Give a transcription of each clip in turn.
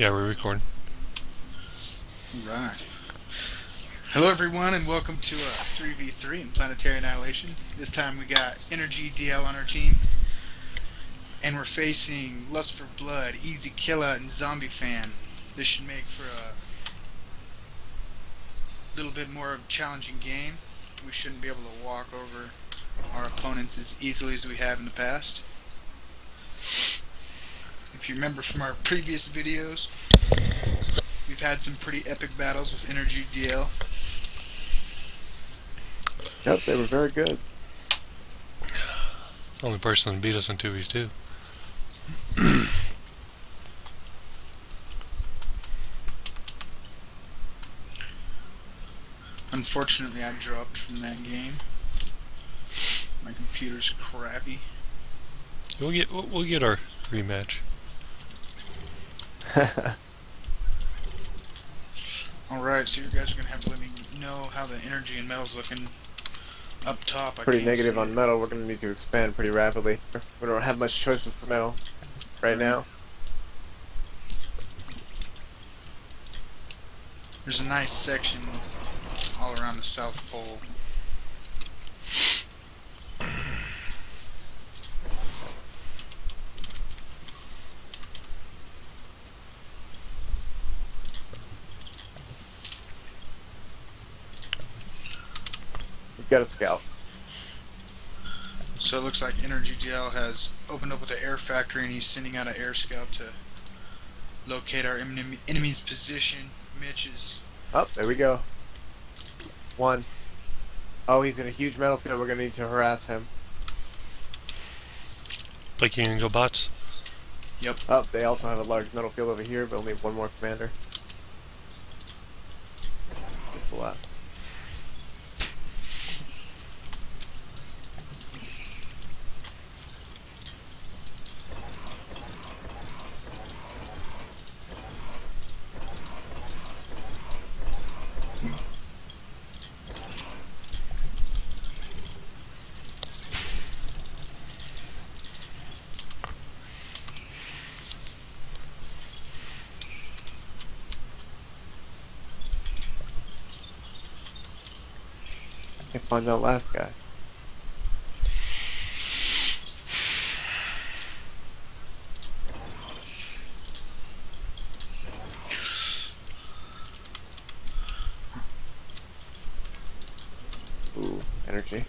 Yeah, we're recording. Right. Hello, everyone, and welcome to 3v3 in planetary annihilation. This time we got energydl on our team, and we're facing lust4blood, ezzkilla, and zombiefan. This should make for a little bit more of a challenging game. We shouldn't be able to walk over our opponents as easily as we have in the past. If you remember from our previous videos, we've had some pretty epic battles with energydl. Yep, they were very good. The only person that beat us in 2v2. Unfortunately, I dropped from that game. My computer's crappy. We'll get our rematch. Alright, so you guys are going to have to let me know how the energy and metal's looking up top. Pretty negative on metal. We're going to need to expand pretty rapidly. We don't have much choices for metal right now. There's a nice section all around the South Pole. We've got a scout. So it looks like energydl has opened up with the air factory and he's sending out an air scout to locate our enemy's position. Mitch is... Oh, there we go. One. Oh, he's in a huge metal field. We're going to need to harass him. Like you can go bots? Yep. Oh, they also have a large metal field over here, but only one more commander. That's the last. Can't find that last guy. Ooh, energy.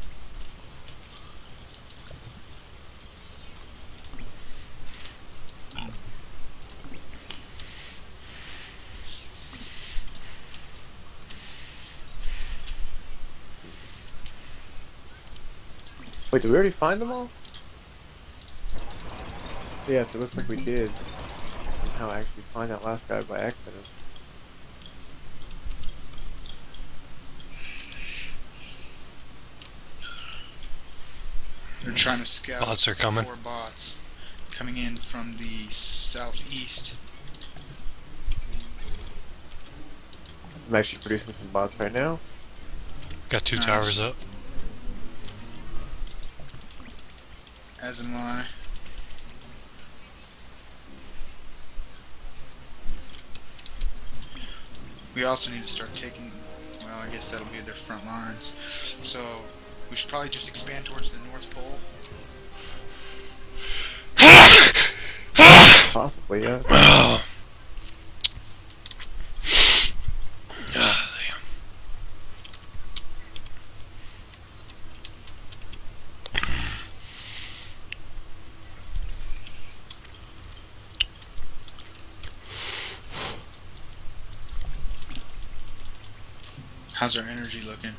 Wait, did we already find them all? Yes, it looks like we did. Somehow actually find that last guy by accident. They're trying to scout Bots are coming. 4 bots coming in from the southeast. I'm actually producing some bots right now. Got 2 Nice. towers up. As am I. We also need to start taking, well, I guess that'll be their front lines. So we should probably just expand towards the North Pole. Possibly, yeah. Oh. How's our energy looking?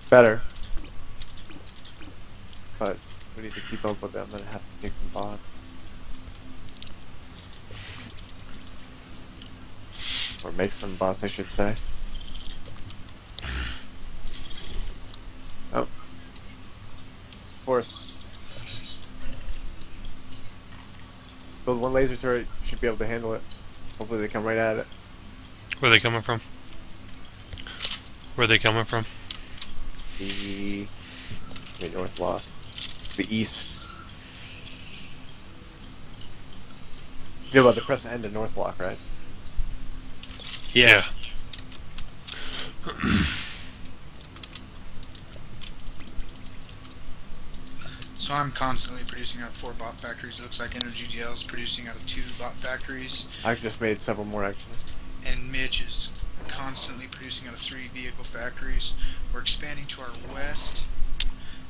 Better. But we need to keep up with them. I'm gonna have to take some bots. Or make some bots, I should say. Oh. Of course. Build one laser turret, you should be able to handle it. Hopefully they come right at it. Where are they coming from? Where are they coming from? The... Wait, north block. It's the east. You know about the crescent end of north block, right? Yeah. So I'm constantly producing out of 4 bot factories. It looks like energydl is producing out of 2 bot factories. I've just made several more actually. And Mitch is constantly producing out of 3 vehicle factories. We're expanding to our west.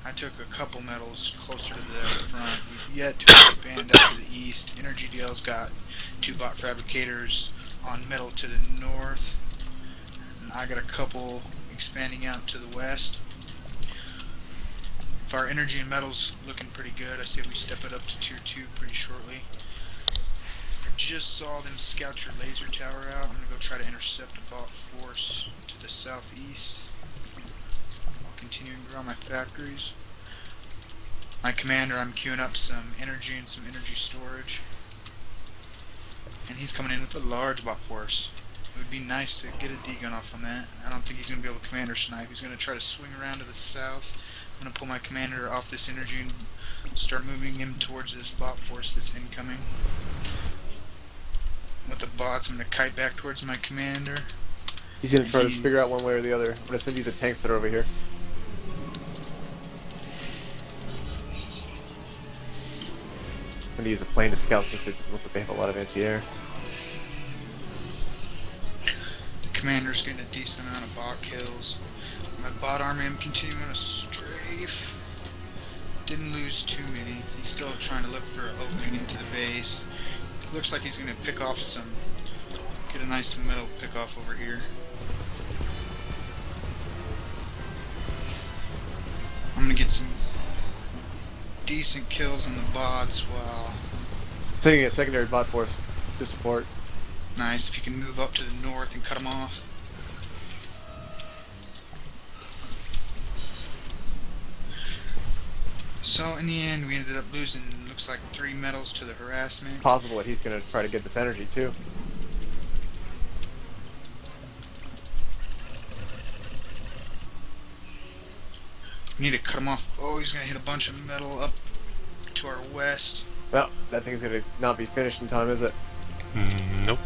I took a couple metals closer to the front. We've yet to expand out to the east. energydl's got 2 bot fabricators on metal to the north. And I got a couple expanding out to the west. If our energy and metals looking pretty good, I say we step it up to tier 2 pretty shortly. I just saw them scout your laser tower out. I'm gonna go try to intercept a bot force to the southeast. I'll continue to grow my factories. My commander, I'm queuing up some energy and some energy storage. And he's coming in with a large bot force. It would be nice to get a D-gun off on that. I don't think he's going to be able to commander snipe. He's going to try to swing around to the south. I'm going to pull my commander off this energy and start moving him towards this bot force that's incoming. With the bots, I'm going to kite back towards my commander. He's gonna try to figure out one way or the other. I'm gonna send you the tanks that are over here. I'm gonna use a plane to scout since it doesn't look like they have a lot of anti-air. The commander's getting a decent amount of bot kills. My bot army, I'm continuing on a strafe. Didn't lose too many. He's still trying to look for an opening into the base. Looks like he's gonna pick off some. Get a nice metal pick off over here. I'm gonna get some decent kills on the bots while. Sending a secondary bot force to support. Nice, if you can move up to the north and cut them off. So in the end, we ended up losing, looks like 3 metals to the harassment. Possible that he's gonna try to get this energy too. We need to cut him off. Oh, he's gonna hit a bunch of metal up to our west. Well, that thing's gonna not be finished in time, is it? Nope.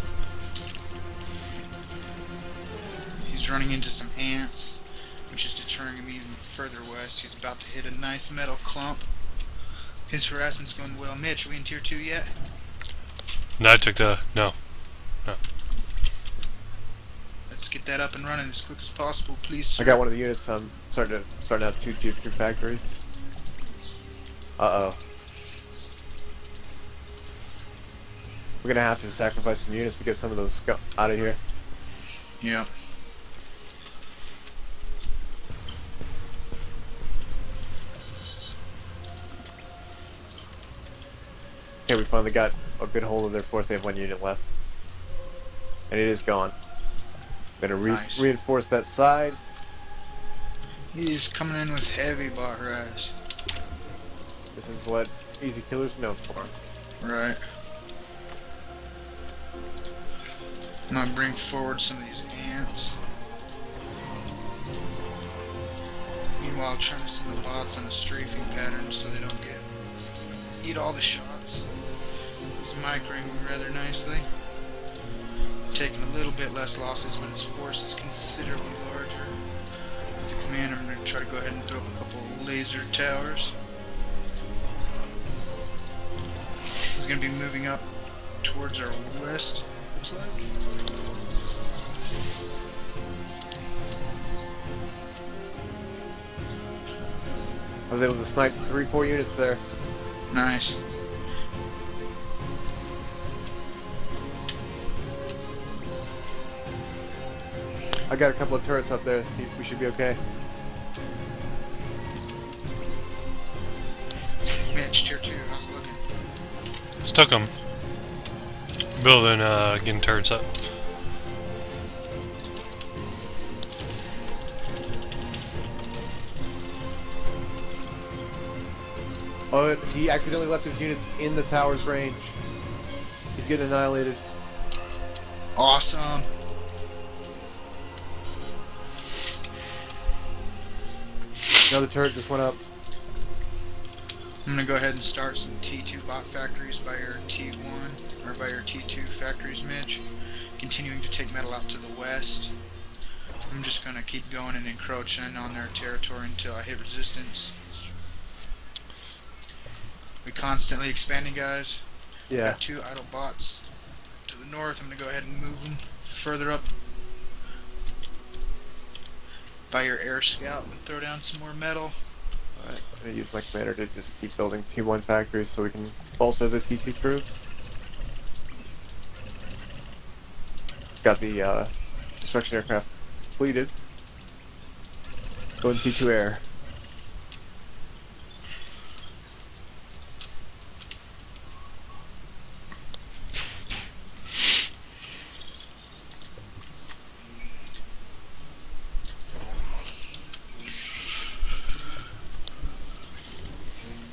He's running into some ants, which is deterring him even further west. He's about to hit a nice metal clump. His harassment's going well. Mitch, are we in tier 2 yet? No, I took the... No. Let's get that up and running as quick as possible, please, sir. I got one of the units. Starting out 2 tier 2 factories. Uh-oh. We're gonna have to sacrifice some units to get some of those out of here. Yeah. Okay, we finally got a good hold of their force. They have 1 unit left. And it is gone. I'm gonna Nice. reinforce that side. He's coming in with heavy bot harass. This is what ezzkilla's known for. Right. I'm gonna bring forward some of these ants. Meanwhile, trying to send the bots on a strafing pattern so they don't eat all the shots. He's microing rather nicely. Taking a little bit less losses, but his force is considerably larger. The commander, I'm going to try to go ahead and throw up a couple of laser towers. He's going to be moving up towards our west, looks like. I was able to snipe 3-4 units there. Nice. I got a couple of turrets up there. We should be okay. Mitch, tier 2, how's it looking? Stuck them. Building, getting turrets up. Oh, he accidentally left his units in the tower's range. He's getting annihilated. Awesome. Another turret just went up. I'm gonna go ahead and start some T2 bot factories by your T1 or by your T2 factories, Mitch. continuing to take metal out to the west. I'm just going to keep going and encroaching on their territory until I hit resistance. We constantly expanding, guys. Yeah. Got 2 idle bots to the north. I'm going to go ahead and move them further up by your air scout and throw down some more metal. Alright, I'm gonna use my commander to just keep building T1 factories so we can bolster the T2 troops. Got the destruction aircraft completed. Going T2 air.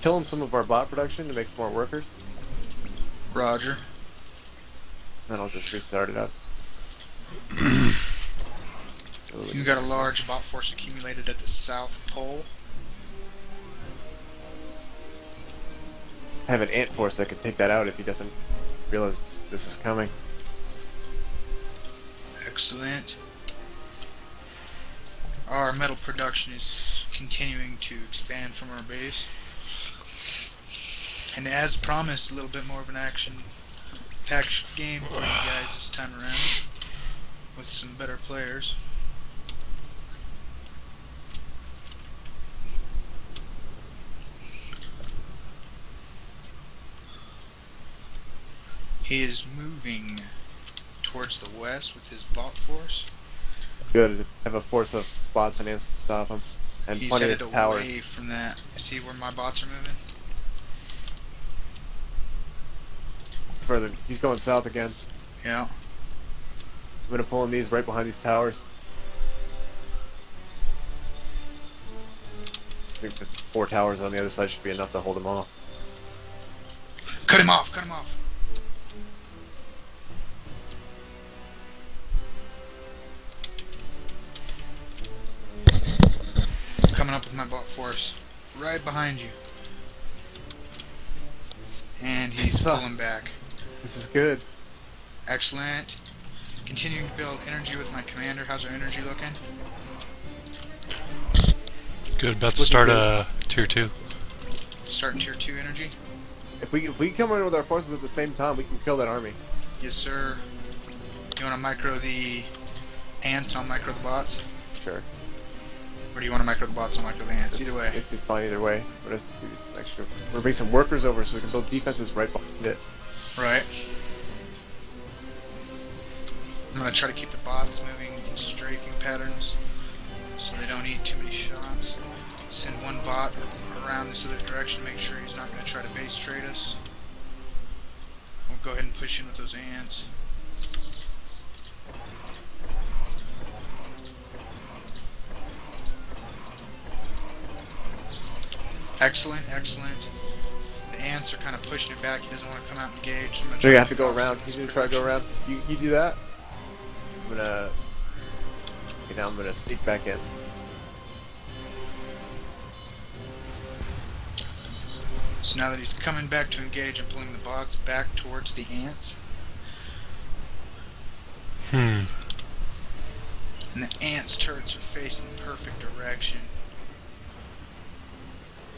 Killing some of our bot production to make some more workers. Roger. Then I'll just restart it up. You got a large bot force accumulated at the South Pole. I have an ant force that could take that out if he doesn't realize this is coming. Excellent. Our metal production is continuing to expand from our base. And as promised, a little bit more of an action-packed game for you guys this time around, with some better players. He is moving towards the west with his bot force. Good. I have a force of bots and ants to stop him. And He's plenty headed of towers. away from that. See where my bots are moving? Further. He's going south again. Yeah. I'm gonna pull in these right behind these towers. I think the 4 towers on the other side should be enough to hold them off. Cut him off! Cut him off! Coming up with my bot force. Right behind you. And he's pulling back. This is good. Excellent. Continuing to build energy with my commander. How's our energy looking? Good. About to start a tier 2. Starting tier 2 energy? If we come in with our forces at the same time, we can kill that army. Yes, sir. You want to micro the ants? I'll micro the bots? Sure. Or do you want to micro the bots? I'll micro the ants? Either way. It's fine either way. We're just do some extra. We're bringing some workers over so we can build defenses right behind it. Right. I'm going to try to keep the bots moving in strafing patterns so they don't eat too many shots. Send one bot around this other direction to make sure he's not going to try to base trade us. We'll go ahead and push in with those ants. Excellent, excellent. The ants are kind of pushing it back. He doesn't want to come out and engage. So you have to go around. He's gonna try to go around. You do that. I'm gonna. Okay, now I'm gonna sneak back in. So now that he's coming back to engage, I'm pulling the bots back towards the ants. And the ants' turrets are facing the perfect direction.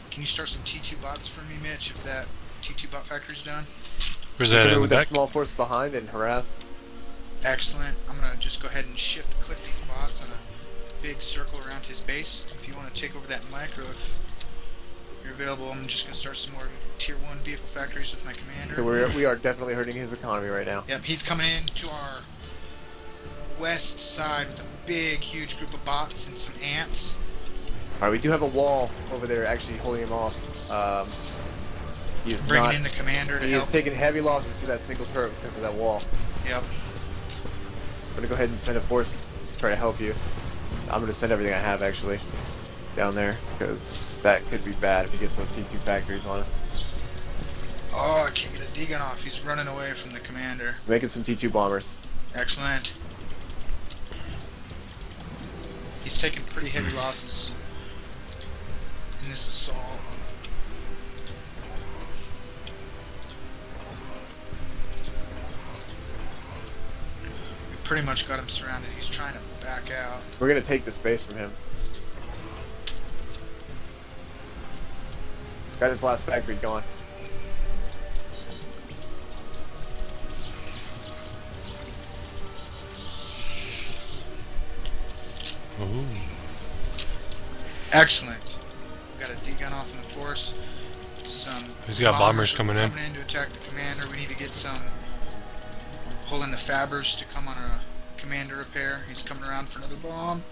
Can you start some T2 bots for me, Mitch, if that T2 bot factory's done? Where's that in the with that back? small force behind and harass. Excellent. I'm going to just go ahead and shift click these bots on a big circle around his base. If you want to take over that micro, if you're available, I'm just going to start some more tier 1 vehicle factories with my commander. So we are definitely hurting his economy right now. Yep, he's coming in to our west side with a big, huge group of bots and some ants. Alright, we do have a wall over there actually holding him off. He is Bringing not, in the commander to he help. is taking heavy losses to that single turret because of that wall. Yep. I'm gonna go ahead and send a force to try to help you. I'm gonna send everything I have actually down there because that could be bad if he gets those T2 factories on us. Oh, I can't get a D-gun off. He's running away from the commander. Making some T2 bombers. Excellent. He's taking pretty heavy losses in this assault. Pretty much got him surrounded. He's trying to back out. We're gonna take the space from him. Got his last factory gone. Ooh. Excellent. Got a D-gun off in the force. Some He's got bombers coming in. to attack the commander. We need to get some. Pulling the fabbers to come on a commander repair. He's coming around for another bomb.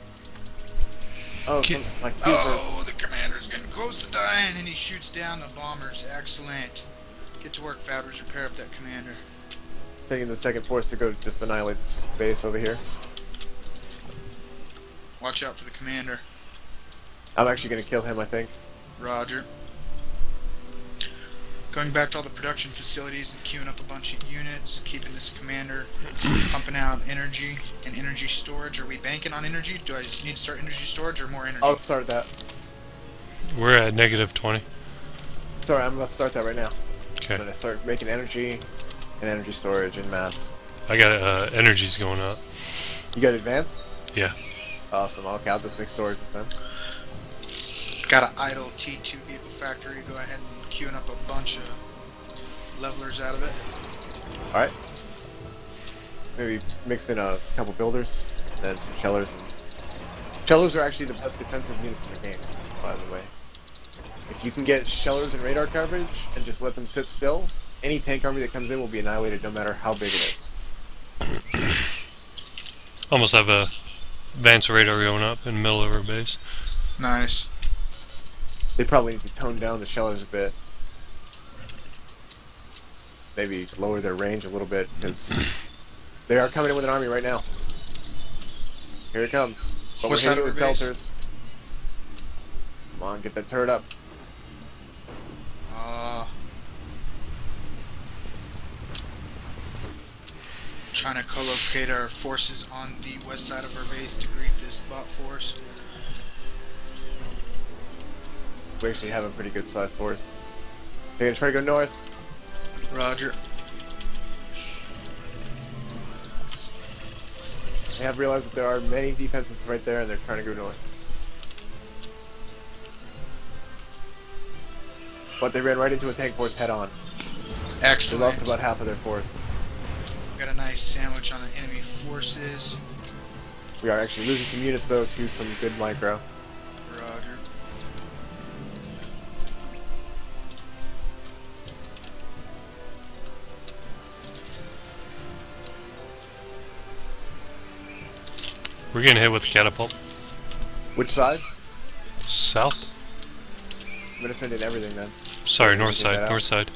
Oh, Oh, the commander's getting close to dying, and he shoots down the bombers. Excellent. Get to work, fabbers. Repair up that commander. taking the second force to go just annihilate this base over here. Watch out for the commander. I'm actually gonna kill him, I think. Roger. Going back to all the production facilities and queuing up a bunch of units, keeping this commander pumping out energy and energy storage. Are we banking on energy? Do I just need to start energy storage or more energy? I'll start that. We're at -20. Sorry, I'm gonna start that right now. Okay. I'm gonna start making energy and energy storage in mass. I got energy's going up. You got advanced? Yeah. Awesome. Okay, I'll just make storage then. Got an idle T2 vehicle factory. Go ahead and queuing up a bunch of levelers out of it. Alright. Maybe mix in a couple builders, and then some shellers. Shellers are actually the best defensive units in the game, by the way. If you can get shellers and radar coverage and just let them sit still, any tank army that comes in will be annihilated no matter how big it is. Almost have a advanced radar going up in the middle of our base. Nice. They probably need to tone down the shellers a bit. Maybe lower their range a little bit, because they are coming in with an army right now. Here it comes. But What we're side hitting it of with our base? belters. Come on, get that turret up. Trying to co-locate our forces on the west side of our base to greet this bot force. We actually have a pretty good sized force. They're gonna try to go north. Roger. They have realized that there are many defenses right there and they're trying to go north. But they ran right into a tank force head on. They Excellent. lost about half of their force. Got a nice sandwich on the enemy forces. We are actually losing some units though to some good micro. Roger. We're getting hit with a catapult. Which side? South? I'm gonna send in everything then. Sorry, Yeah, north figure that side. out. North side.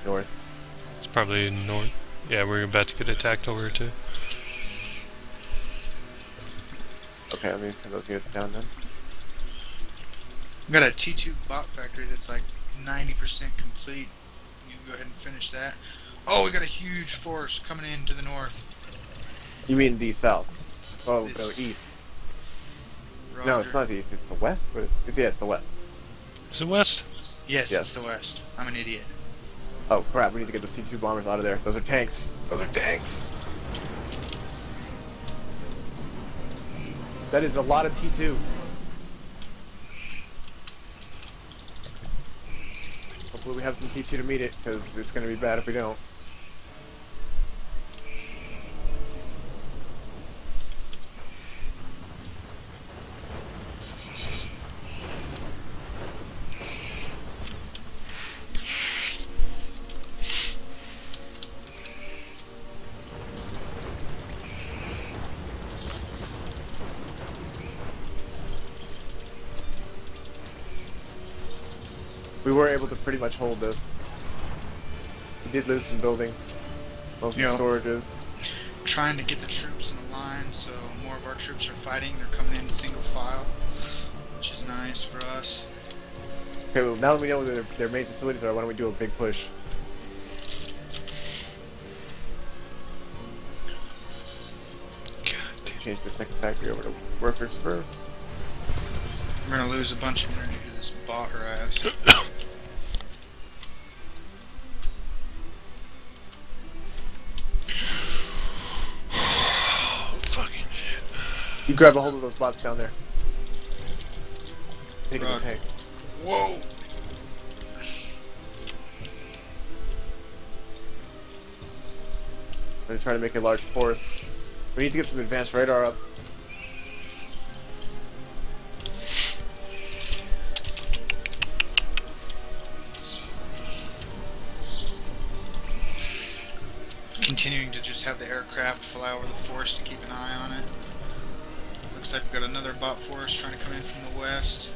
North. It's probably north. Yeah, we're about to get attacked over here too. Okay, let me send those units down then. We got a T2 bot factory that's like 90% complete. You can go ahead and finish that. Oh, we got a huge force coming in to the north. You mean the south? Oh, This- no, east. Roger. No, it's not the east, it's the west? Yeah, it's the west. Is it west? Yes, Yes. it's the west. I'm an idiot. Oh crap, we need to get the C2 bombers out of there. Those are tanks. Those are tanks. That is a lot of T2. Hopefully we have some T2 to meet it, because it's going to be bad if we don't. We were able to pretty much hold this. We did lose some buildings, mostly Yeah. storages. Trying to get the troops in a line so more of our troops are fighting. They're coming in single file, which is nice for us. Okay, well now that we know where their main facilities are, why don't we do a big push? God damn. Change the second factory over to workers first. We're gonna lose a bunch of energy to this bot harass. You grab a hold of those bots down there. Taking the Roger. tank. Whoa! I'm gonna try to make a large force. We need to get some advanced radar up. Continuing to just have the aircraft fly over the force to keep an eye on it. Looks like we've got another bot force trying to come in from the west.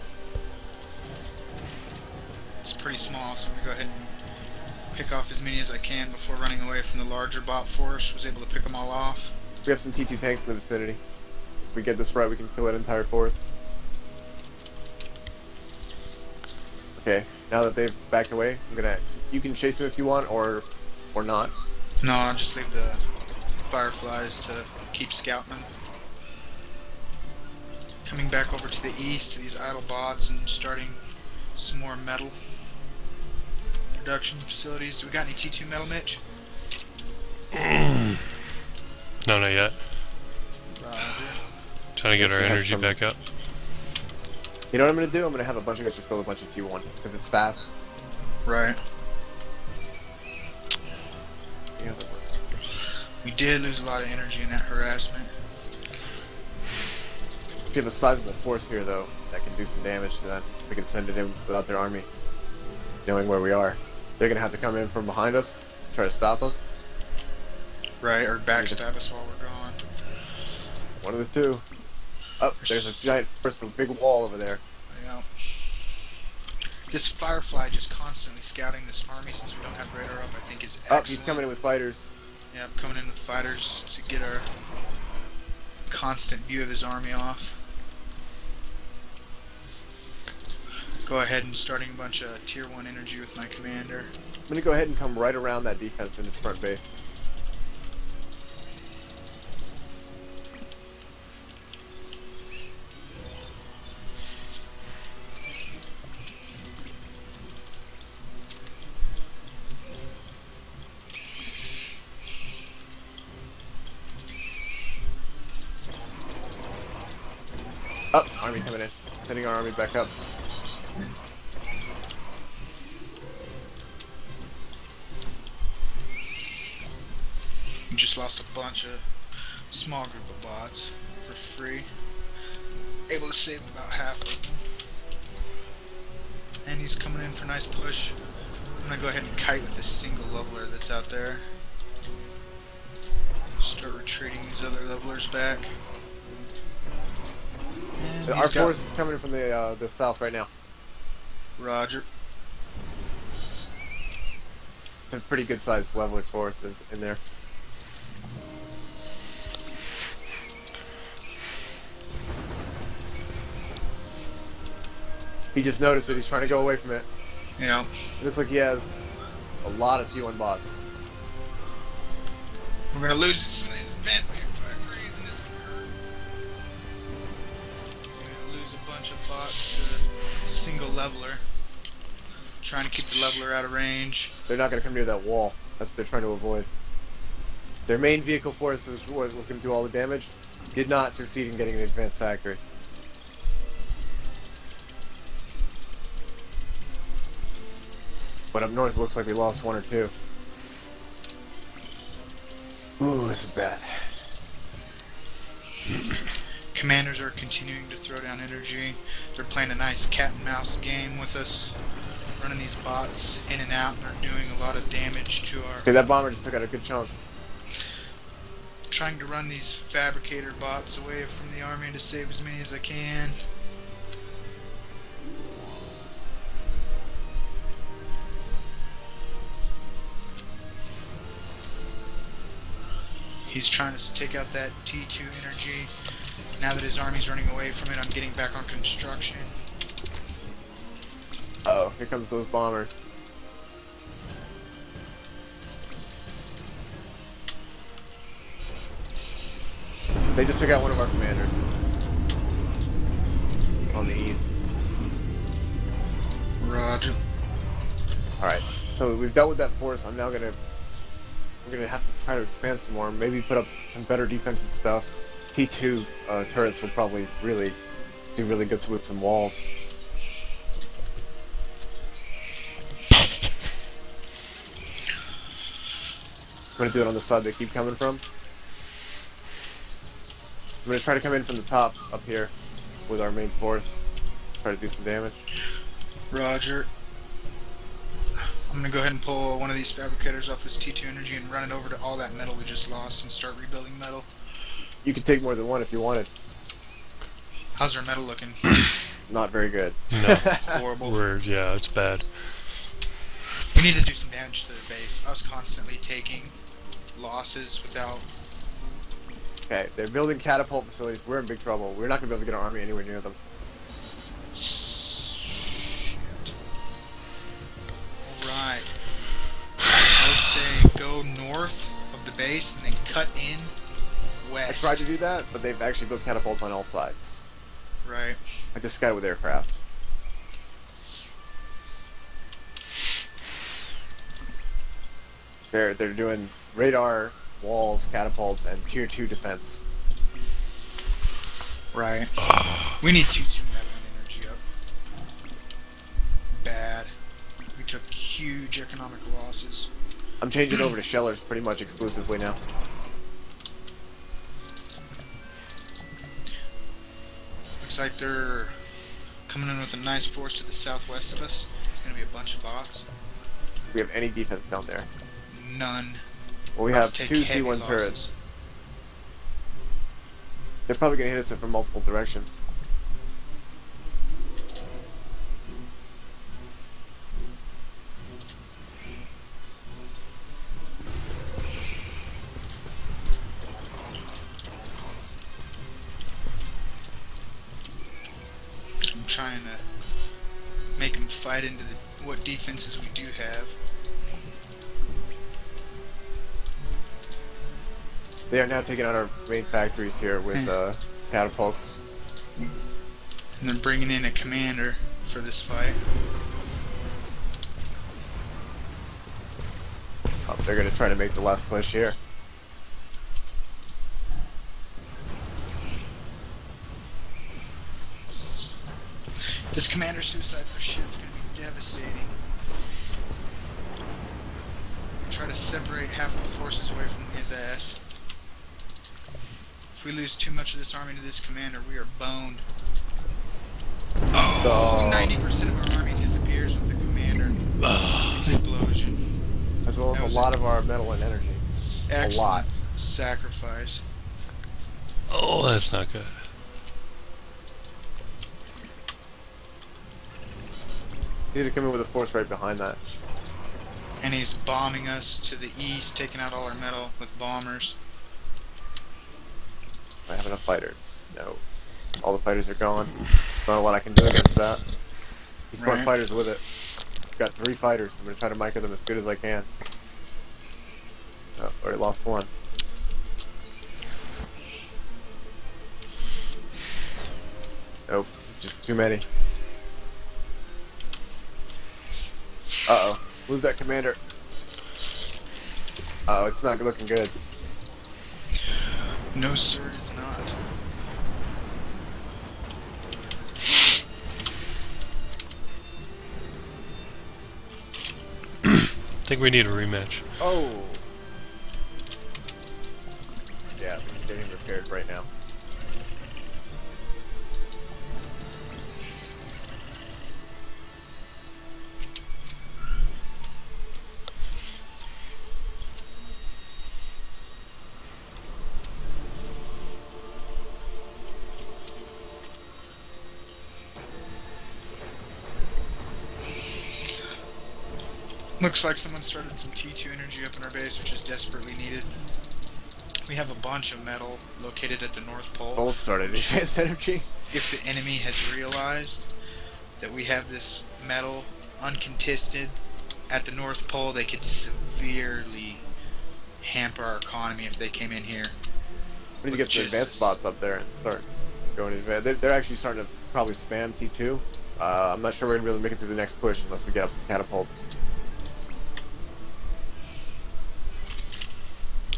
It's pretty small, so I'm going to go ahead and pick off as many as I can before running away from the larger bot force. Was able to pick them all off. We have some T2 tanks in the vicinity. If we get this right, we can kill that entire force. Okay, now that they've backed away, you can chase them if you want, or not. No, I'll just leave the fireflies to keep scouting them. Coming back over to the east to these idle bots and starting some more metal production facilities. Do we got any T2 metal, Mitch? No, not yet. Roger. Trying to get our We have energy some- back up. You know what I'm gonna do? I'm gonna have a bunch of guys just build a bunch of T1 because it's fast. Right. Yeah. We did lose a lot of energy in that harassment. If you have a sizable force here, though, that can do some damage to that, we can send it in without their army knowing where we are. They're gonna have to come in from behind us, try to stop us. Right, or backstab us while we're gone. One of the two. Oh, there's a giant force, a big wall over there. Yeah. This firefly just constantly scouting this army since we don't have radar up, I think is excellent. Oh, he's coming in with fighters. Yep, coming in with fighters to get our constant view of his army off. Go ahead and starting a bunch of tier 1 energy with my commander. I'm gonna go ahead and come right around that defense in his front base. Oh, army coming in. Sending our army back up. We just lost a bunch of small group of bots for free. Able to save about half of them. And he's coming in for a nice push. I'm gonna go ahead and kite with this single leveler that's out there. Start retreating these other levelers back. And Our he's got- force is coming from the south right now. Roger. It's a pretty good sized leveler force in there. He just noticed it. He's trying to go away from it. Yeah. It looks like he has a lot of T1 bots. We're gonna lose some of these advancement factories in this. He's gonna lose a bunch of bots to a single leveler. Trying to keep the leveler out of range. They're not going to come near that wall. That's what they're trying to avoid. Their main vehicle force was going to do all the damage. Did not succeed in getting an advanced factory. But up north, it looks like we lost one or two. Ooh, this is bad. Commanders are continuing to throw down energy. They're playing a nice cat and mouse game with us. Running these bots in and out, and they're doing a lot of damage to our... Okay, that bomber just took out a good chunk. Trying to run these fabricator bots away from the army to save as many as I can. He's trying to take out that T2 energy. Now that his army's running away from it, I'm getting back on construction. Uh-oh, here comes those bombers. They just took out one of our commanders. On the east. Roger. Alright, so we've dealt with that force. We're gonna have to try to expand some more. Maybe put up some better defensive stuff. T2 turrets will probably really do really good with some walls. I'm gonna do it on the side they keep coming from. I'm gonna try to come in from the top up here with our main force. Try to do some damage. Roger. I'm gonna go ahead and pull one of these fabricators off this T2 energy and run it over to all that metal we just lost and start rebuilding metal. You could take more than one if you wanted. How's our metal looking? Not very good. No. Horrible. Yeah, it's bad. We need to do some damage to the base. Us constantly taking losses without... Okay, they're building catapult facilities. We're in big trouble. We're not gonna be able to get our army anywhere near them. Shit. Alright. I would say go north of the base and then cut in I west. tried to do that, but they've actually built catapults on all sides. Right. I just scouted with aircraft. They're doing radar, walls, catapults, and tier 2 defense. Right. We need 2-2 metal and energy up. Bad. We took huge economic losses. I'm changing over to shellers pretty much exclusively now. Looks like they're coming in with a nice force to the southwest of us. It's gonna be a bunch of bots. Do we have any defense down there? None. Well, we Let's have take 2 heavy T1 losses. turrets. They're probably gonna hit us from multiple directions. I'm trying to make them fight into what defenses we do have. They are now taking out our main factories here with catapults. And they're bringing in a commander for this fight. Oh, they're gonna try to make the last push here. This commander suicide for shit is going to be devastating. Try to separate half of the forces away from his ass. If we lose too much of this army to this commander, we are boned. Oh, 90% of our army disappears with the commander explosion. As well as That a was lot of our metal and energy. Excellent A lot. sacrifice. Oh, that's not good. Need to come in with a force right behind that. And he's bombing us to the east, taking out all our metal with bombers. I have enough fighters. No. All the fighters are gone. Not a lot I can do against that. He's brought Right. fighters with it. Got 3 fighters. I'm gonna try to micro them as good as I can. Oh, already lost 1. Nope, just too many. Uh-oh. Move that commander. Uh-oh, it's not looking good. No, sir, it's not. I think we need a rematch. Oh! Yeah, we can get him repaired right now. Looks like someone started some T2 energy up in our base, which is desperately needed. We have a bunch of metal located at the North Pole. Both started advanced energy. If the enemy has realized that we have this metal uncontested at the North Pole, they could severely hamper our economy if they came in here. We need to get some advanced spots up there and start going advanced. They're actually starting to probably spam T2. I'm not sure we're going to be able to make it through the next push unless we get up the catapults.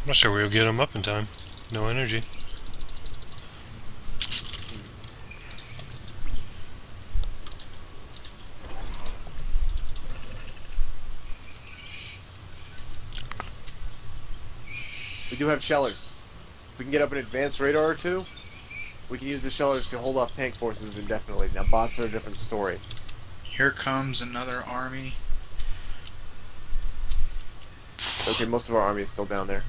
I'm not sure we'll get them up in time. No energy. do have shellers. If we can get up an advanced radar or two, we can use the shellers to hold off tank forces indefinitely. Now bots are a different story. Here comes another army. Okay, most of our army is still down there.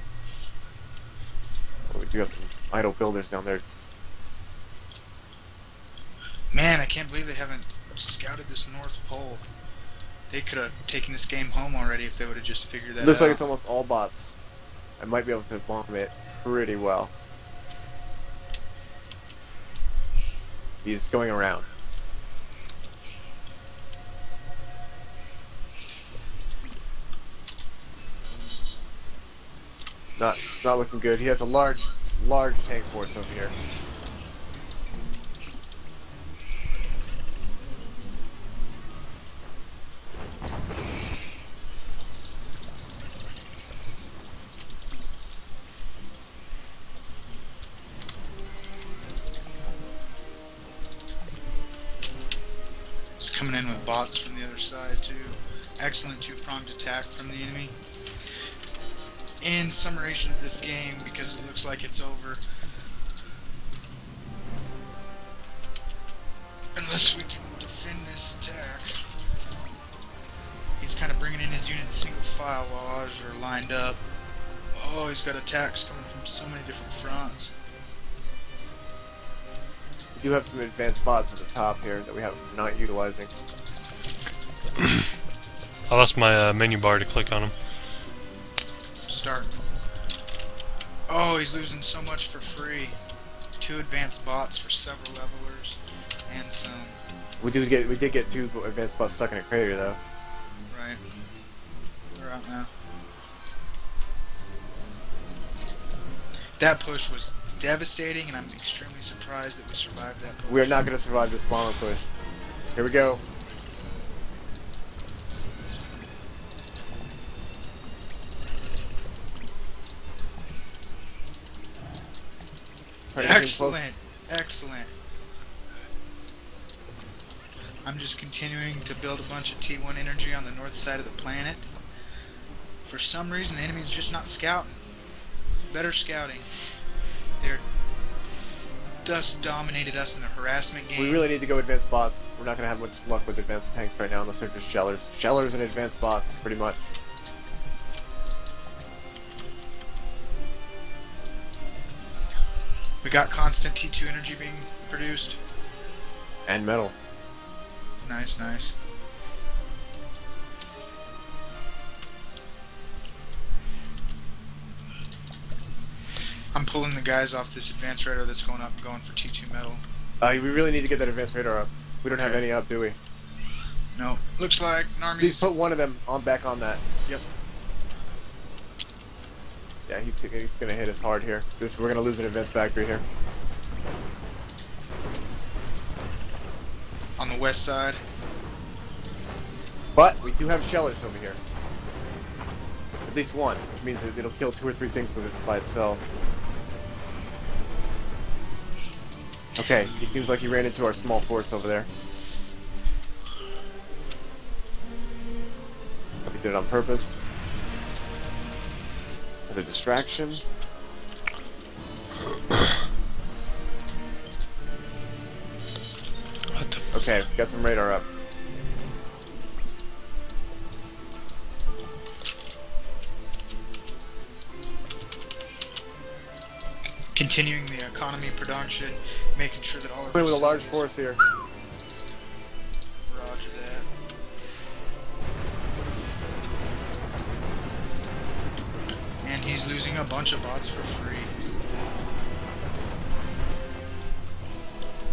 But we do have some idle builders down there. Man, I can't believe they haven't scouted this North Pole. They could have taken this game home already if they would have just figured that out. Looks like it's almost all bots. I might be able to bomb it pretty well. He's going around. Not looking good. He has a large tank force over here. He's coming in with bots from the other side too. Excellent two-pronged attack from the enemy. In summation of this game, because it looks like it's over, unless we can defend this attack. He's kind of bringing in his unit single file while ours are lined up. Oh, he's got attacks coming from so many different fronts. We do have some advanced bots at the top here that we have not utilizing. I lost my menu bar to click on them. Start. Oh, he's losing so much for free. 2 advanced bots for several levelers, and some. We did get 2 advanced bots stuck in a crater though. Right. They're out now. That push was devastating, and I'm extremely surprised that we survived that push. We are not going to survive this bomber push. Here we go. Excellent, excellent. I'm just continuing to build a bunch of T1 energy on the north side of the planet. For some reason, the enemy's just not scouting. Better scouting. They're thus dominated us in the harassment game. We really need to go advanced bots. We're not going to have much luck with advanced tanks right now unless they're just shellers. Shellers and advanced bots, pretty much. We got constant T2 energy being produced. And metal. Nice, nice. I'm pulling the guys off this advanced radar that's going up, going for T2 metal. We really need to get that advanced radar up. We don't have any up, do we? No. Looks like an army's... Please put one of them back on that. Yep. Yeah, he's gonna hit us hard here. We're gonna lose an advanced factory here. On the west side. But we do have shellers over here. At least one, which means that it'll kill 2 or 3 things with it by itself. Okay, he seems like he ran into our small force over there. Hope he did it on purpose. As a distraction. Okay, got some radar up. Continuing the economy production, making sure that all of With a large force here. Roger that. And he's losing a bunch of bots for free.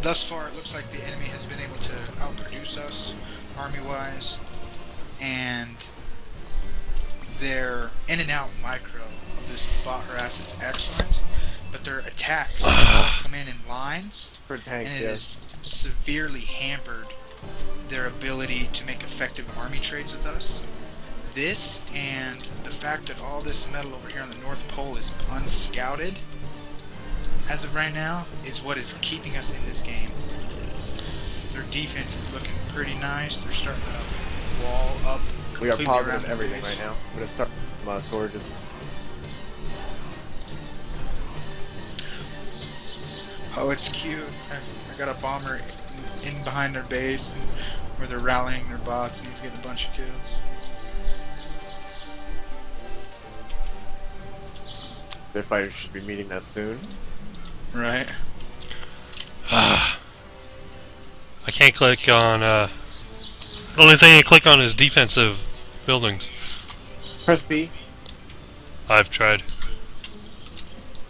Thus far, it looks like the enemy has been able to outproduce us, army-wise, and their in-and-out micro of this bot harass is excellent, but their attacks come in lines, For tanks, and it yes. has severely hampered their ability to make effective army trades with us. This, and the fact that all this metal over here on the North Pole is unscouted, as of right now, is what is keeping us in this game. Their defense is looking pretty nice. They're starting to wall up We are completely positive around the everything base. right now. I'm gonna start from swords. Oh, it's cute. I got a bomber in behind their base where they're rallying their bots, and he's getting a bunch of kills. Their fighters should be meeting that soon. Right. I can't click on, the only thing I click on is defensive buildings. Press B. I've tried.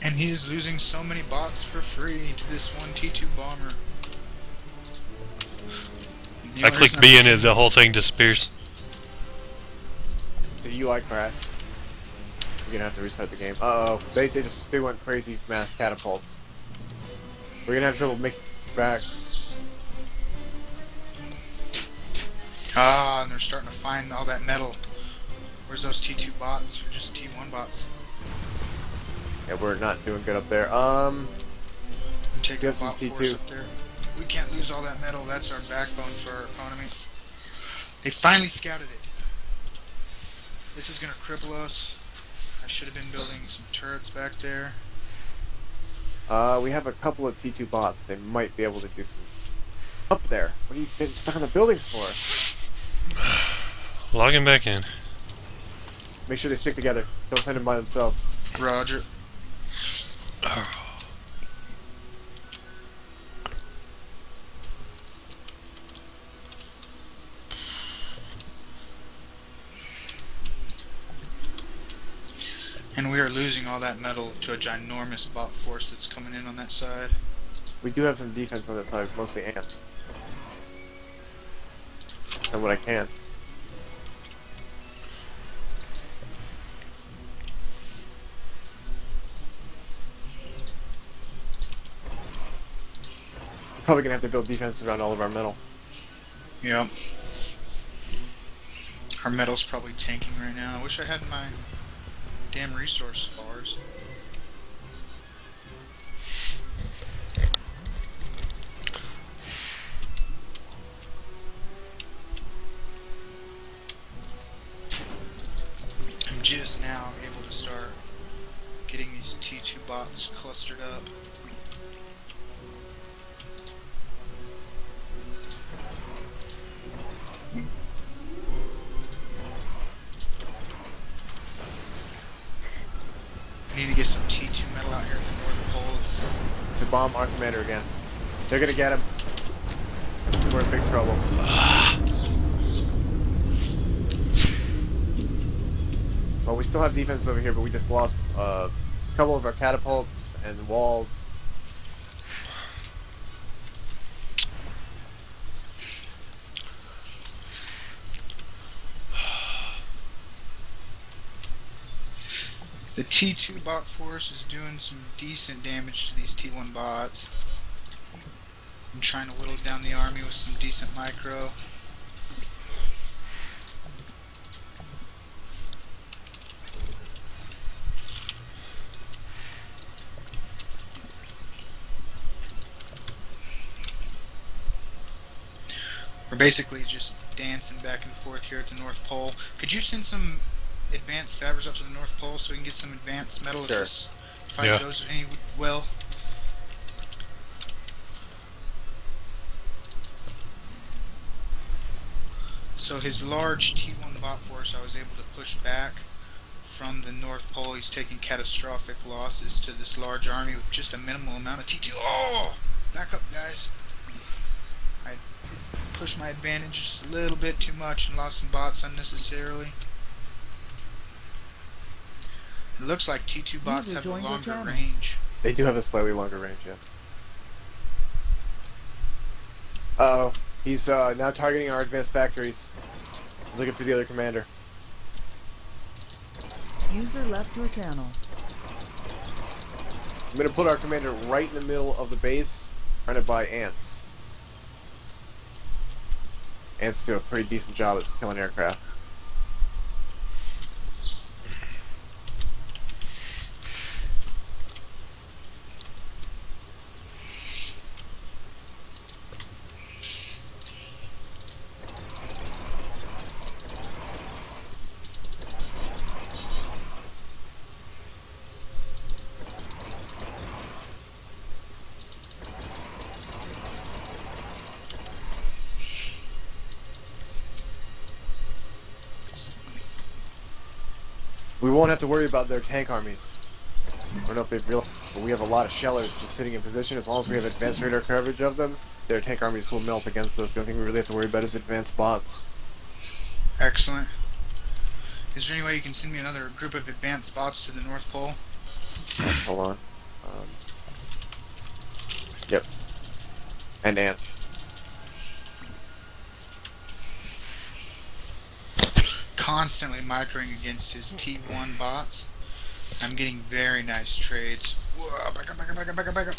And he is losing so many bots for free to this one T2 bomber. I click B and the whole thing disappears. It's a UI crash. We're gonna have to restart the game. Uh oh, they went crazy mass catapults. We're gonna have trouble making it back. Ah, and they're starting to find all that metal. Where's those T2 bots? Or just T1 bots? Yeah, we're not doing good up there. I'm taking You a have some bot T2. force up there. We can't lose all that metal. That's our backbone for our economy. They finally scouted it. This is gonna cripple us. I should have been building some turrets back there. We have a couple of T2 bots. They might be able to do some up there. What are you getting stuck in the buildings for? Logging back in. Make sure they stick together. Don't send them by themselves. Roger. And we are losing all that metal to a ginormous bot force that's coming in on that side. We do have some defense on that side, mostly ants. And what I can. We're probably gonna have to build defenses around all of our metal. Yep. Our metal's probably tanking right now. I wish I had my damn resource bars. I'm just now able to start getting these T2 bots clustered up. We need to get some T2 metal out here at the North Pole. To bomb our commander again. They're gonna get him. We're in big trouble. Well, we still have defense over here, but we just lost a couple of our catapults and walls. The T2 bot force is doing some decent damage to these T1 bots. I'm trying to whittle down the army with some decent micro. We're basically just dancing back and forth here at the North Pole. Could you send some advanced fabbers up to the North Pole so we can get some advanced metal if Sure. this fight Yeah. goes any well? So his large T1 bot force I was able to push back from the North Pole. He's taking catastrophic losses to this large army with just a minimal amount of T2. Oh! Back up, guys. I pushed my advantage just a little bit too much and lost some bots unnecessarily. It looks like T2 bots have a longer range. They do have a slightly longer range, yeah. Uh-oh. He's now targeting our advanced factories. Looking for the other commander. User left your channel. I'm gonna put our commander right in the middle of the base, surrounded by ants. Ants do a pretty decent job at killing aircraft. We won't have to worry about their tank armies. I don't know if they've realized, but we have a lot of shellers just sitting in position. As long as we have advanced radar coverage of them, their tank armies will melt against us. The only thing we really have to worry about is advanced bots. Excellent. Is there any way you can send me another group of advanced bots to the North Pole? Hold on. Yep. And ants. Constantly microing against his T1 bots. I'm getting very nice trades. Whoa, back up, back up, back up, back up, back up.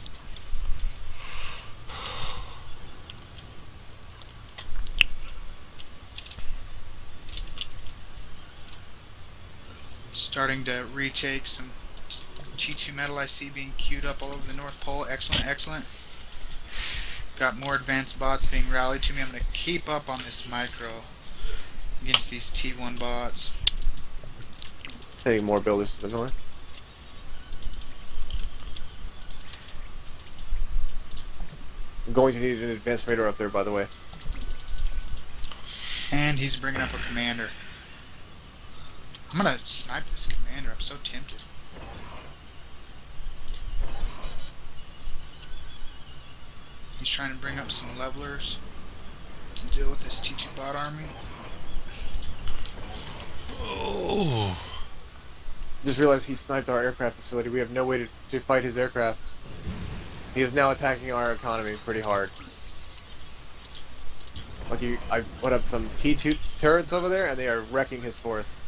Starting to retake some T2 metal I see being queued up all over the North Pole. Excellent, excellent. Got more advanced bots being rallied to me. I'm going to keep up on this micro against these T1 bots. Sending more builders to the north. I'm going to need an advanced radar up there, by the way. And he's bringing up a commander. I'm going to snipe this commander. I'm so tempted. He's trying to bring up some levelers to deal with this T2 bot army. Oh. Just realized he sniped our aircraft facility. We have no way to fight his aircraft. He is now attacking our economy pretty hard. Lucky I put up some T2 turrets over there, and they are wrecking his force.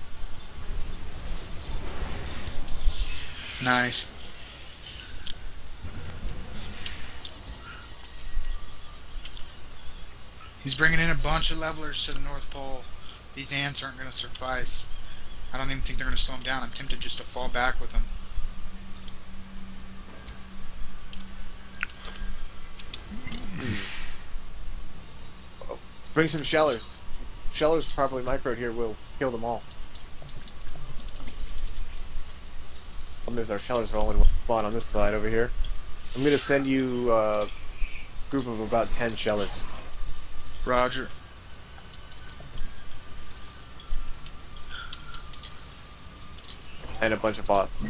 Nice. He's bringing in a bunch of levelers to the North Pole. These ants aren't going to suffice. I don't even think they're going to slow him down. I'm tempted just to fall back with them. Bring some shellers. Shellers properly microed here will kill them all. Problem is our shellers are all in one spot on this side over here. I'm going to send you a group of about 10 shellers. Roger. And a bunch of bots.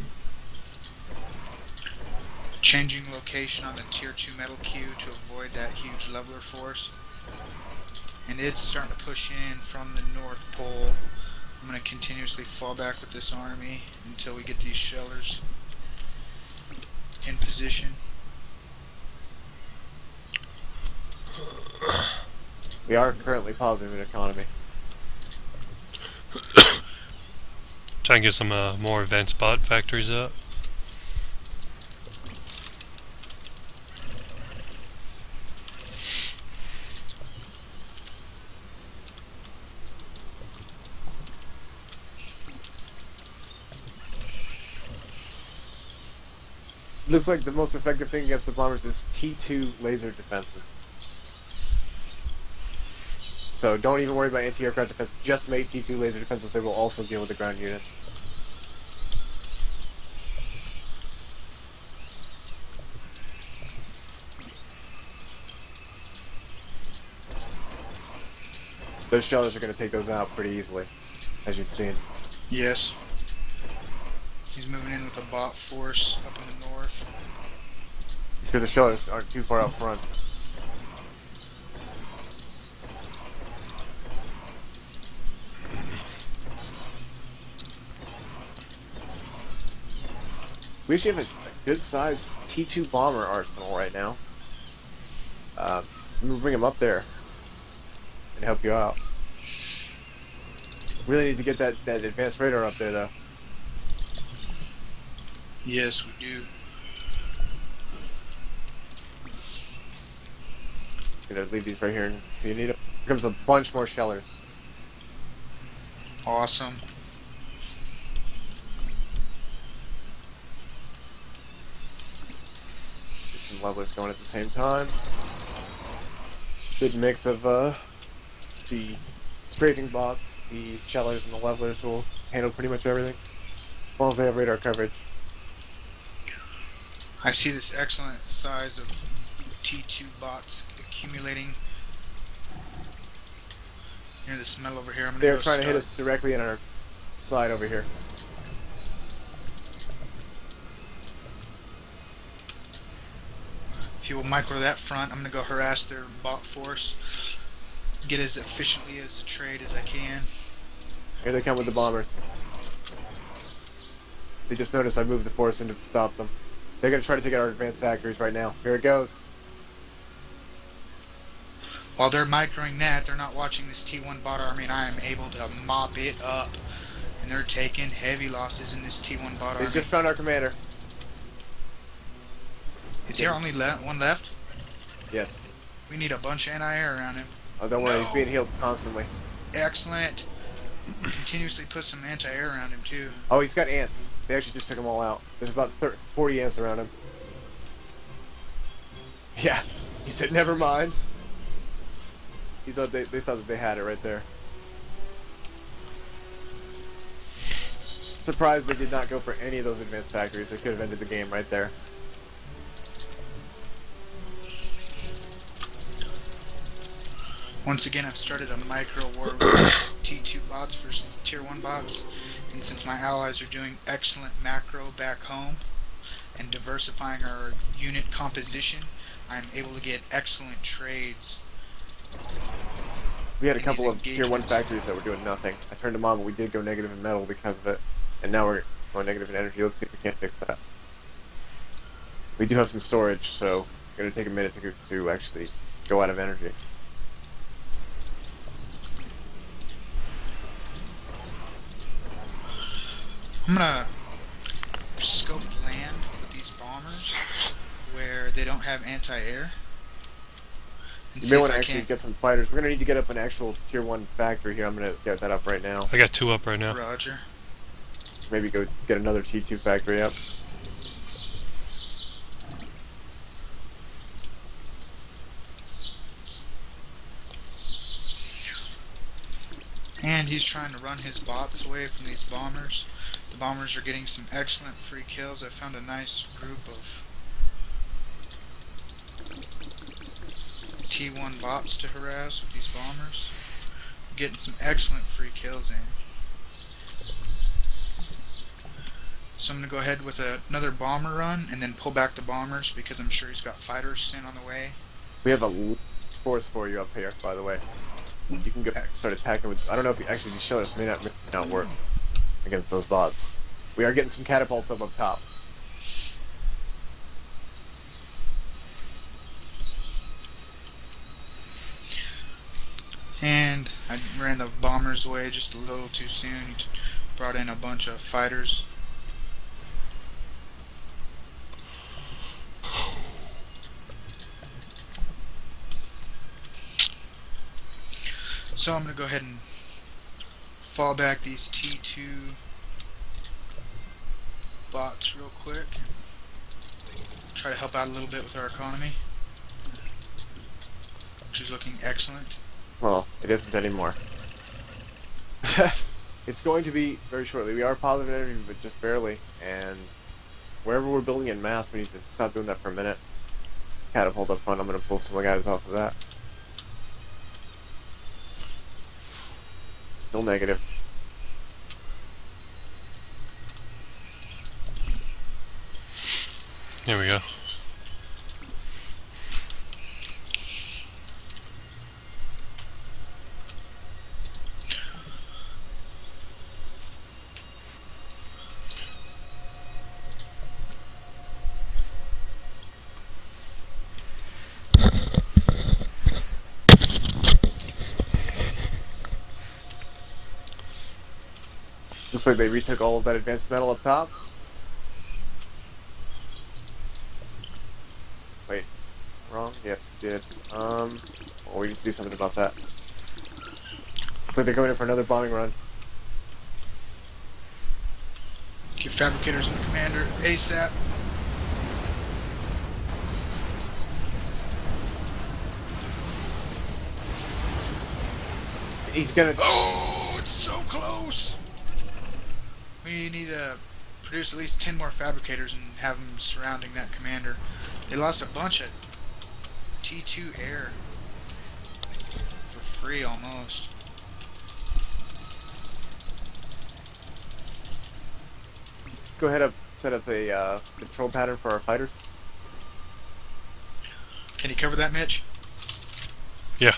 Changing location on the tier 2 metal queue to avoid that huge leveler force. And it's starting to push in from the North Pole. I'm going to continuously fall back with this army until we get these shellers in position. We are currently positive in economy. Try and get some more advanced bot factories up. Looks like the most effective thing against the bombers is T2 laser defenses. So don't even worry about anti-aircraft defense. Just make T2 laser defenses. They will also deal with the ground units. Those shellers are going to take those out pretty easily, as you've seen. Yes. He's moving in with a bot force up in the north. Because the shellers aren't too far out front. We actually have a good-sized T2 bomber arsenal right now. We'll bring him up there and help you out. Really need to get that advanced radar up there, though. Yes, we do. Gonna leave these right here if you need them. Here comes a bunch more shellers. Awesome. Get some levelers going at the same time. Good mix of the strafing bots, the shellers, and the levelers will handle pretty much everything. As long as they have radar coverage. I see this excellent size of T2 bots accumulating near this metal over here. I'm gonna They're go trying to hit start. us directly in our side over here. He will micro that front. I'm gonna go harass their bot force. Get as efficiently as a trade as I can. Here they come with the bombers. They just noticed I moved the force in to stop them. They're gonna try to take out our advanced factories right now. Here it goes. While they're microing that, they're not watching this T1 bot army, and I am able to mop it up. And they're taking heavy losses in this T1 bot They army. just found our commander. Is there only one left? Yes. We need a bunch of anti-air around him. Oh, don't worry, he's No. being healed constantly. Excellent. Continuously put some anti-air around him too. Oh, he's got ants. They actually just took them all out. There's about 40 ants around him. Yeah, he said never mind. He thought they thought that they had it right there. Surprised they did not go for any of those advanced factories. They could have ended the game right there. Once again, I've started a micro war with T2 bots versus Tier 1 bots. And since my allies are doing excellent macro back home and diversifying our unit composition, I'm able to get excellent trades. We had a in couple these of Tier 1 engagements. factories that were doing nothing. I turned them on, but we did go negative in metal because of it. And now we're going negative in energy. Let's see if we can't fix that. We do have some storage, so it's going to take a minute to actually go out of energy. I'm gonna scope land with these bombers where they don't have anti-air. And You see may if want to I actually can't get some fighters. We're going to need to get up an actual Tier 1 factory here. I'm going to get that up right now. I got 2 up right now. Roger. Maybe go get another T2 factory up. And he's trying to run his bots away from these bombers. The bombers are getting some excellent free kills. I found a nice group of T1 bots to harass with these bombers. Getting some excellent free kills in. So I'm going to go ahead with another bomber run and then pull back the bombers because I'm sure he's got fighters sent on the way. We have a force for you up here, by the way. You can go start attacking with. I don't know if actually these shellers may not work against those bots. We are getting some catapults up top. And I ran the bombers away just a little too soon. He brought in a bunch of fighters. So I'm going to go ahead and fall back these T2 bots real quick. Try to help out a little bit with our economy, which is looking excellent. Well, it isn't anymore. It's going to be very shortly. We are positive energy, but just barely. And wherever we're building in mass, we need to stop doing that for a minute. Catapult up front. I'm going to pull some of the guys off of that. Still negative. Here we go. Looks like they retook all of that advanced metal up top. Wait, wrong? Yeah, did. Well, we need to do something about that. Looks like they're going in for another bombing run. Get fabricators and the commander ASAP. He's gonna. Oh, it's so close. We need to produce at least 10 more fabricators and have them surrounding that commander. They lost a bunch of T2 air for free almost. Go ahead and set up a control pattern for our fighters. Can you cover that, Mitch? Yeah.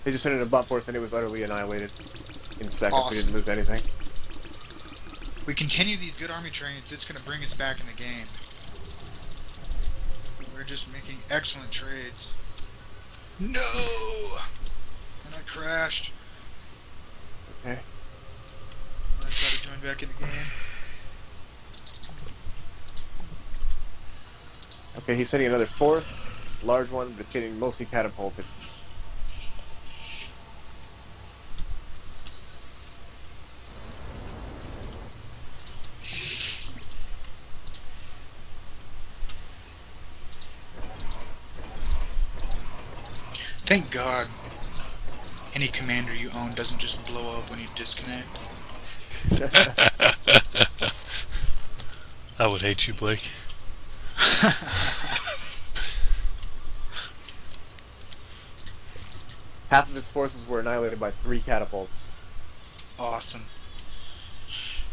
They just sent in a butt force and it was utterly annihilated in seconds. We Awesome. didn't lose anything. We continue these good army trains, it's going to bring us back in the game. We're just making excellent trades. No! And I crashed. Okay. I try to join back in the game. Okay, he's sending another force. Large one, but it's getting mostly catapulted. Thank God any commander you own doesn't just blow up when you disconnect. I would hate you, Blake. Half of his forces were annihilated by 3 catapults. Awesome.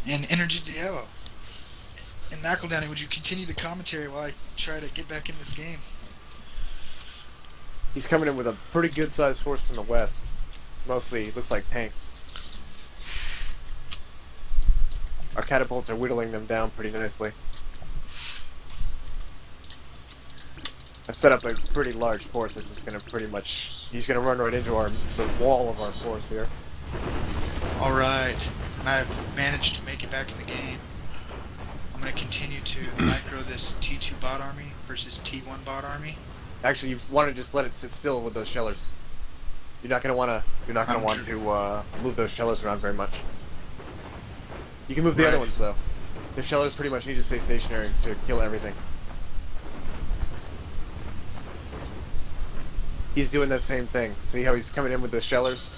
And energydl. And McEldowney, would you continue the commentary while I try to get back in this game? He's coming in with a pretty good sized force from the west. Mostly, looks like tanks. Our catapults are whittling them down pretty nicely. I've set up a pretty large force that's just gonna pretty much... He's gonna run right into the wall of our force here. Alright. And I've managed to make it back in the game. I'm going to continue to micro this T2 bot army versus T1 bot army. Actually, you want to just let it sit still with those shellers. You're not gonna want to move those shellers around very much. You can move the other ones though. The shellers pretty much need to stay stationary to kill everything. He's doing that same thing. See how he's coming in with the shellers?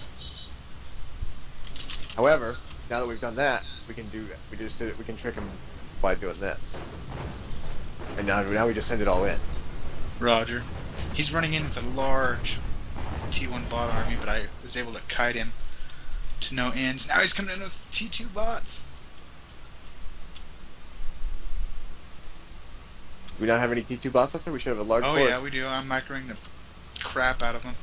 However, now that we've done that, we can trick him by doing this. And now we just send it all in. Roger. He's running in with a large T1 bot army, but I was able to kite him to no ends. Now he's coming in with T2 bots. Do we not have any T2 bots up there? We should have a large force. Oh yeah, we do. I'm microing the crap out of them.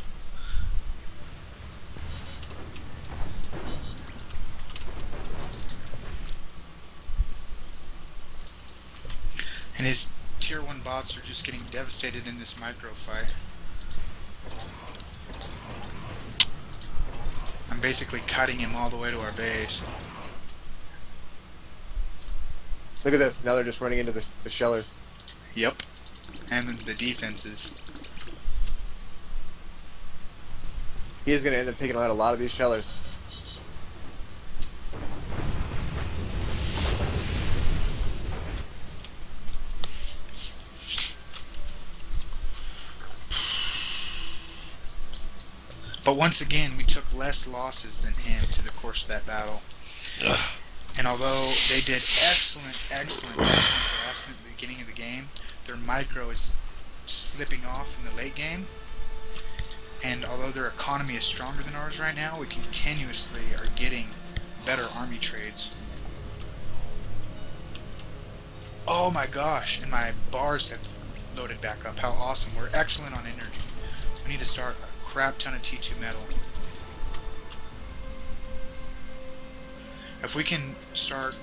And his tier 1 bots are just getting devastated in this micro fight. I'm basically cutting him all the way to our base. Look at this. Now they're just running into the shellers. Yep. And then the defenses. He is going to end up taking out a lot of these shellers. But once again, we took less losses than him to the course of that battle. And although they did excellent harassment at the beginning of the game, their micro is slipping off in the late game. And although their economy is stronger than ours right now, we continuously are getting better army trades. Oh my gosh, and my bars have loaded back up. How awesome. We're excellent on energy. We need to start a crap ton of T2 metal. If we can start...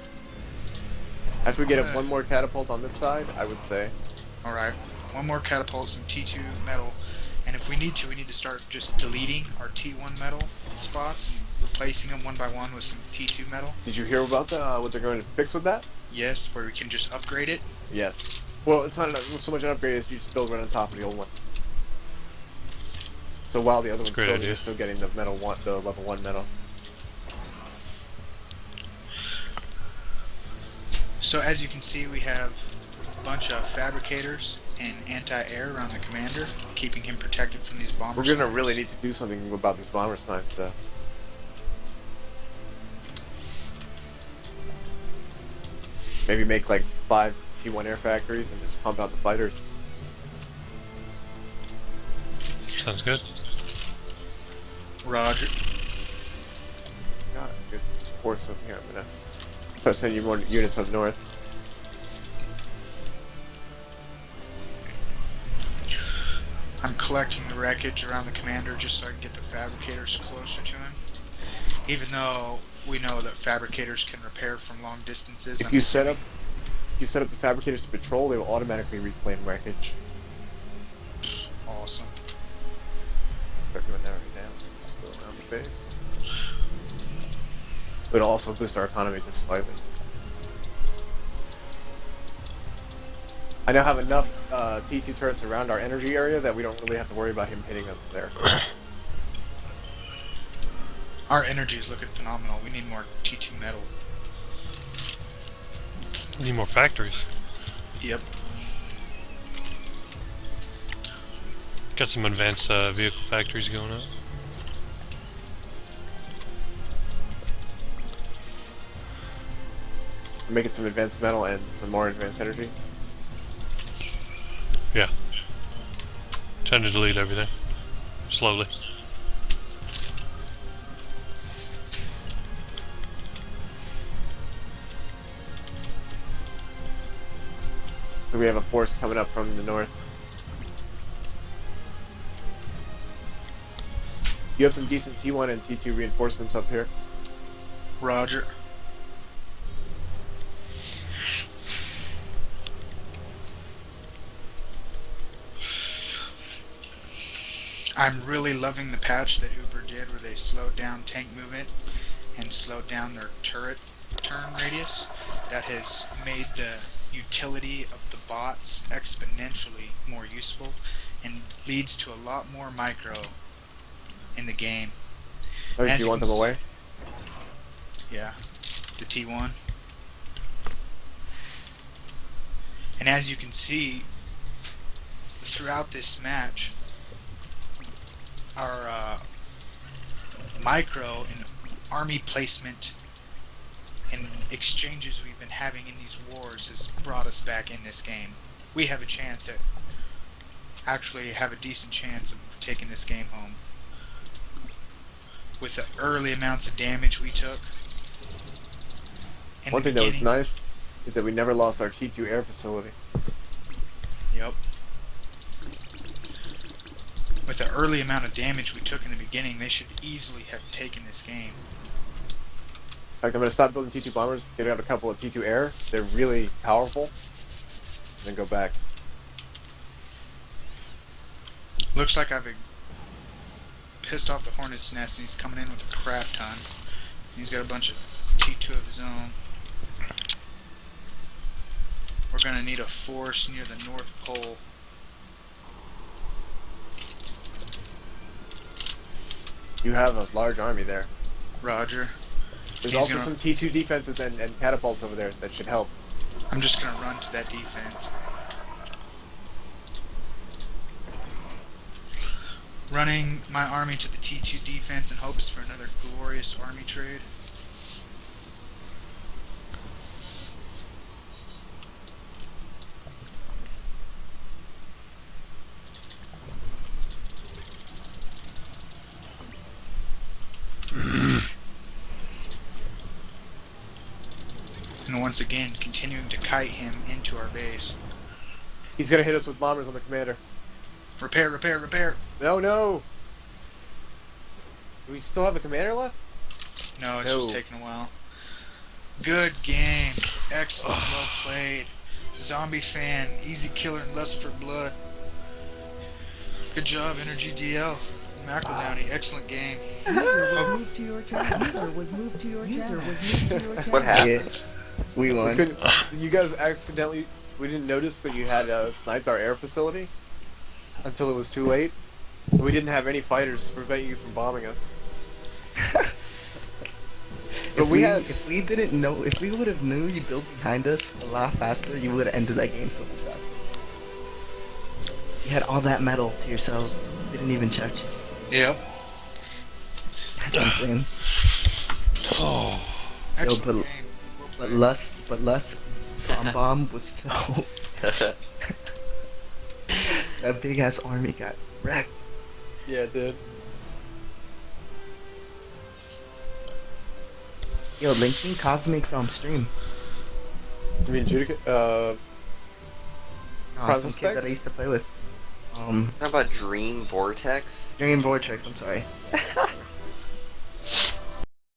After we get up one more catapult on this side, I would say. Alright, one more catapult, some T2 metal. And if we need to start just deleting our T1 metal spots and replacing them one by one with some T2 metal. Did you hear about what they're going to fix with that? Yes, where we can just upgrade it. Yes. Well, it's not so much an upgrade as you just build right on top of the old one. So while the other one's building, you're still getting the level 1 metal. So as you can see, we have a bunch of fabricators and anti-air around the commander, keeping him protected from these bombers. We're gonna really need to do something about this bomber snipe stuff. Maybe make like 5 T1 air factories and just pump out the fighters. Sounds good. Roger. Got a good force up here. I'm gonna start sending you more units up north. I'm collecting the wreckage around the commander just so I can get the fabricators closer to him. Even though we know that fabricators can repair from long distances. If you set up the fabricators to patrol, they will automatically reclaim wreckage. Awesome. Start doing that right now. Just go around the base. It'll also boost our economy just slightly. I now have enough T2 turrets around our energy area that we don't really have to worry about him hitting us there. Our energy is looking phenomenal. We need more T2 metal. Need more factories. Yep. Got some advanced vehicle factories going up. We're making some advanced metal and some more advanced energy. Yeah. Trying to delete everything. Slowly. So we have a force coming up from the north. You have some decent T1 and T2 reinforcements up here. Roger. I'm really loving the patch that Uber did where they slowed down tank movement and slowed down their turret turn radius. That has made the utility of the bots exponentially more useful and leads to a lot more micro in the game. Oh, do you want them away? Yeah, the T1. And as you can see, throughout this match, our micro and army placement and exchanges we've been having in these wars has brought us back in this game. We have a chance at, actually have a decent chance of taking this game home. With the early amounts of damage we took. One thing that was nice is that we never lost our T2 air facility. Yep. With the early amount of damage we took in the beginning, they should easily have taken this game. In fact, I'm going to stop building T2 bombers, get out a couple of T2 air. They're really powerful. And then go back. Looks like I've pissed off the Hornet's Nest and he's coming in with a crap ton. He's got a bunch of T2 of his own. We're going to need a force near the North Pole. You have a large army there. Roger. There's also some T2 defenses and catapults over there that should help. I'm just going to run to that defense. Running my army to the T2 defense in hopes for another glorious army trade. And once again, continuing to kite him into our base. He's going to hit us with bombers on the commander. Repair, repair, repair! No, no! Do we still have a commander left? No, it's just taking a while. Good game. Excellent, well played. Zombie fan, ezzkilla, and lust4blood. Good job, energydl. McEldowney, excellent game. User was moved to your channel. User was moved to your channel. What happened? We won. You guys accidentally... We didn't notice that you had sniped our air facility until it was too late. We didn't have any fighters to prevent you from bombing us. If we didn't know, if we would have knew you built behind us a lot faster, you would have ended that game so much faster. You had all that metal to yourselves. Didn't even check. Yep. That's insane. Oh. Excellent Yo, game. Well played. But Lust bomb was so... That big ass army got wrecked. Yeah, it did. Yo, linking Cosmic's on stream. You mean Judica? Some kid that I used to play with. Um, How about Dream Vortex? Dream Vortex. I'm sorry.